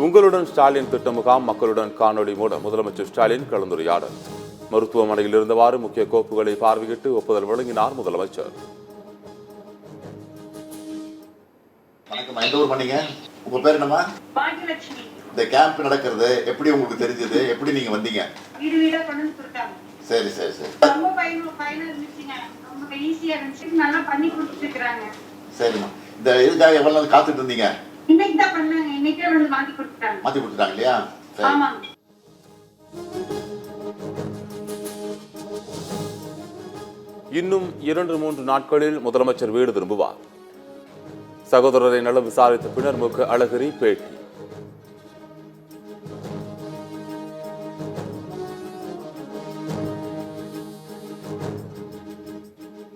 உங்களுடன் ஸ்டாலின் திட்ட முகாம் மக்களுடன் காணொலி மூலம் முதலமைச்சர் ஸ்டாலின் கலந்துரையாடல். மருத்துவமனையில் இருந்தவாறு முக்கிய கோப்புகளை பார்வையிட்டு ஒப்புதல் வழங்கினார் முதலமைச்சர். வணக்கம், எந்த ஊர் பண்ணீங்க? உங்க பேர் என்னமா? இந்த கேம்ப் நடக்கிறது எப்படி உங்களுக்கு தெரிஞ்சது? எப்படி நீங்க வந்தீங்க? வீடு வீடா கொண்டு வந்து கொடுத்தாங்க. சரி சரி சரி. ரொம்ப பயனா இருந்துச்சுங்க. ரொம்ப ஈஸியா இருந்துச்சு. நல்லா பண்ணி கொடுத்துருக்காங்க. சரிம்மா. இந்த இதுக்காக எவ்வளவு நாள் காத்துட்டு இருந்தீங்க? இன்னைக்கு தான் பண்ணாங்க. இன்னைக்கே வந்து மாத்தி கொடுத்துட்டாங்க. மாத்தி கொடுத்துட்டாங்க இல்லையா? சரி. ஆமா. இன்னும் 2-3 நாட்களில் முதலமைச்சர் வீடு திரும்புவார். சகோதரரை நலம் விசாரித்த பின்னர் முக அழகிரி பேட்டி.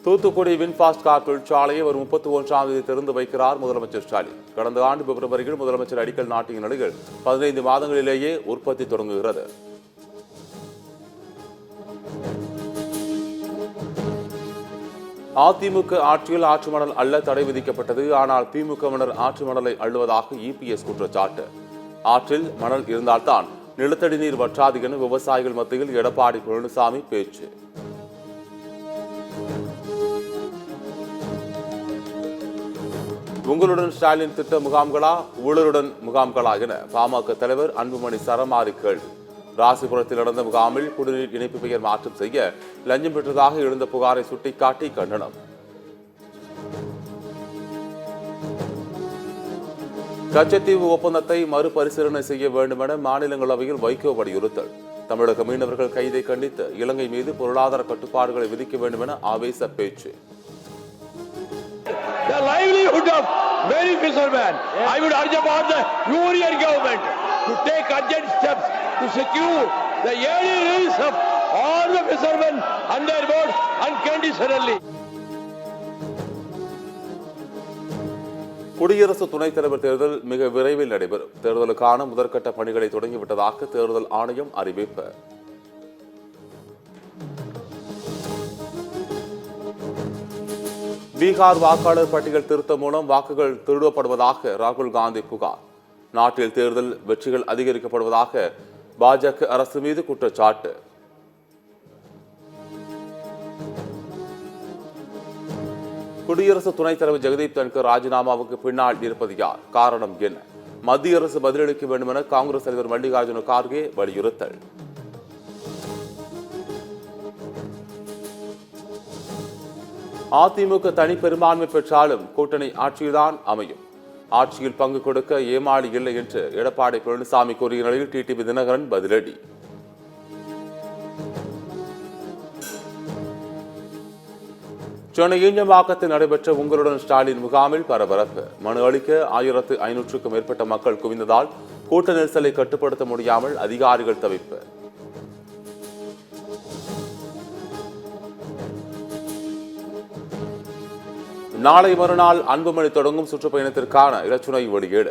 தூத்துக்குடி வின்பாஸ்ட் கார் தொழிற்சாலையை வரும் 31ஆம் தேதி திறந்து வைக்கிறார் முதலமைச்சர் ஸ்டாலின். கடந்த ஆண்டு பிப்ரவரியில் முதலமைச்சர் அடிக்கல் நாட்டிய நிலையில் 15 மாதங்களிலேயே உற்பத்தி தொடங்குகிறது. அதிமுக ஆட்சியில் ஆற்று மணல் அள்ள தடை விதிக்கப்பட்டது. ஆனால் திமுகவினர் ஆற்று மணலை அள்ளுவதாக இபிஎஸ் குற்றச்சாட்டு. ஆற்றில் மணல் இருந்தால்தான் நிலத்தடி நீர் வற்றாது என விவசாயிகள் மத்தியில் எடப்பாடி பழனிசாமி பேச்சு. உங்களுடன் ஸ்டாலின் திட்ட முகாம்களா ஊழலுடன் முகாம்களா என பாமக தலைவர் அன்புமணி சரமாரி கேள்வி. ராசிபுரத்தில் நடந்த முகாமில் குடிநீர் இணைப்பு பெயர் மாற்றம் செய்ய லஞ்சம் பெற்றதாக எழுந்த புகாரை சுட்டிக்காட்டி கண்டனம். கச்சத்தீவு ஒப்பந்தத்தை மறுபரிசீலனை செய்ய வேண்டும் என மாநிலங்களவையில் வைகோ வலியுறுத்தல். தமிழக மீனவர்கள் கைதை கண்டித்து இலங்கை மீது பொருளாதார கட்டுப்பாடுகளை விதிக்க வேண்டும் என ஆவேச பேச்சு. The livelihood of many fishermen. I would urge upon the Union government to take urgent steps to secure the yearly release of all the fishermen and their boats unconditionally. குடியரசு துணைத் தலைவர் தேர்தல் மிக விரைவில் நடைபெறும். தேர்தலுக்கான முதற்கட்ட பணிகளை தொடங்கிவிட்டதாக தேர்தல் ஆணையம் அறிவிப்பு. பீகார் வாக்காளர் பட்டியல் திருத்தம் மூலம் வாக்குகள் திருடப்படுவதாக ராகுல் காந்தி புகார். நாட்டில் தேர்தல் வெற்றிகள் அதிகரிக்கப்படுவதாக பாஜக அரசு மீது குற்றச்சாட்டு. குடியரசு துணைத் தலைவர் ஜெகதீப் தன்கர் ராஜினாமாவுக்கு பின்னால் இருப்பது யார்? காரணம் என்ன? மத்திய அரசு பதிலளிக்க வேண்டும் என காங்கிரஸ் தலைவர் மல்லிகார்ஜுன கார்கே வலியுறுத்தல். அதிமுக தனி பெரும்பான்மை பெற்றாலும் கூட்டணி ஆட்சியில்தான் அமையும். ஆட்சியில் பங்கு கொடுக்க ஏமாளி இல்லை என்று எடப்பாடி பழனிசாமி கூறிய நிலையில் டிடிவி தினகரன் பதிலடி. சென்னை ஈஞ்சம்பாக்கத்தில் நடைபெற்ற உங்களுடன் ஸ்டாலின் முகாமில் பரபரப்பு. மனு அளிக்க 1500க்கும் மேற்பட்ட மக்கள் குவிந்ததால் கூட்ட நெரிசலை கட்டுப்படுத்த முடியாமல் அதிகாரிகள் தவிப்பு. நாளை மறுநாள் அன்புமணி தொடங்கும் சுற்றுப்பயணத்திற்கான இலச்சுனை வெளியீடு.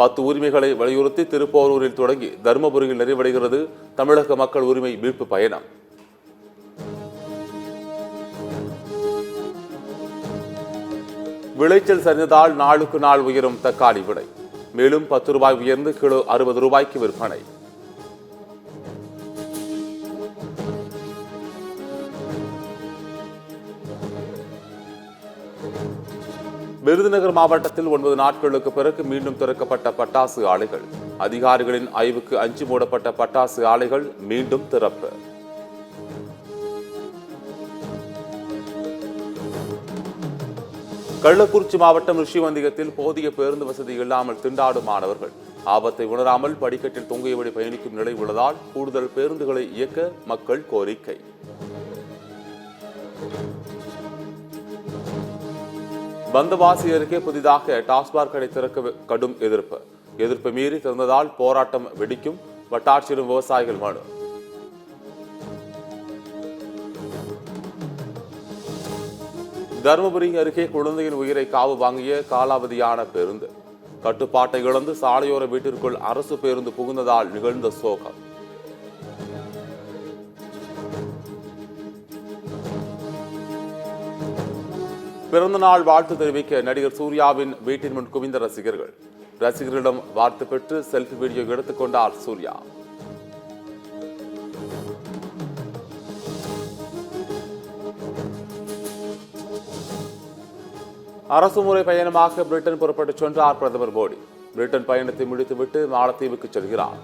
10 உரிமைகளை வலியுறுத்தி திருப்போரூரில் தொடங்கி தருமபுரியில் நிறைவடைகிறது தமிழக மக்கள் உரிமை மீட்பு பயணம். விளைச்சல் சரிந்ததால் நாளுக்கு நாள் உயரும் தக்காளி விலை. மேலும் 10 ரூபாய் உயர்ந்து கிலோ 60 ரூபாய்க்கு விற்பனை. விருதுநகர் மாவட்டத்தில் 9 நாட்களுக்கு பிறகு மீண்டும் திறக்கப்பட்ட பட்டாசு ஆலைகள். அதிகாரிகளின் ஆய்வுக்கு அஞ்சி மூடப்பட்ட பட்டாசு ஆலைகள் மீண்டும் திறப்பு. கள்ளக்குறிச்சி மாவட்டம் ரிஷிவந்தியத்தில் போதிய பேருந்து வசதி இல்லாமல் திண்டாடும் மாணவர்கள். ஆபத்தை உணராமல் படிக்கட்டில் தொங்கியபடி பயணிக்கும் நிலை உள்ளதால் கூடுதல் பேருந்துகளை இயக்க மக்கள் கோரிக்கை. பந்தவாசி அருகே புதிதாக டாஸ்மாக் கடை திறக்க கடும் எதிர்ப்பு மீறி திறந்ததால் போராட்டம் வெடிக்கும். வட்டாட்சியரும் விவசாயிகள் மனு. தருமபுரி அருகே குழந்தையின் உயிரை காவு வாங்கிய காலாவதியான பேருந்து. கட்டுப்பாட்டை இழந்து சாலையோர வீட்டிற்குள் அரசு பேருந்து புகுந்ததால் நிகழ்ந்த சோகம். பிறந்தநாள் வாழ்த்து தெரிவிக்க நடிகர் சூர்யாவின் வீட்டின் முன் குவிந்த ரசிகர்கள். ரசிகர்களிடம் வாழ்த்து பெற்று செல்ஃபி வீடியோ எடுத்துக்கொண்டார் சூர்யா. அரசுமுறை பயணமாக பிரிட்டன் புறப்பட்டுச் சென்றார் பிரதமர் மோடி. பிரிட்டன் பயணத்தை முடித்துவிட்டு மாலத்தீவுக்கு செல்கிறார்.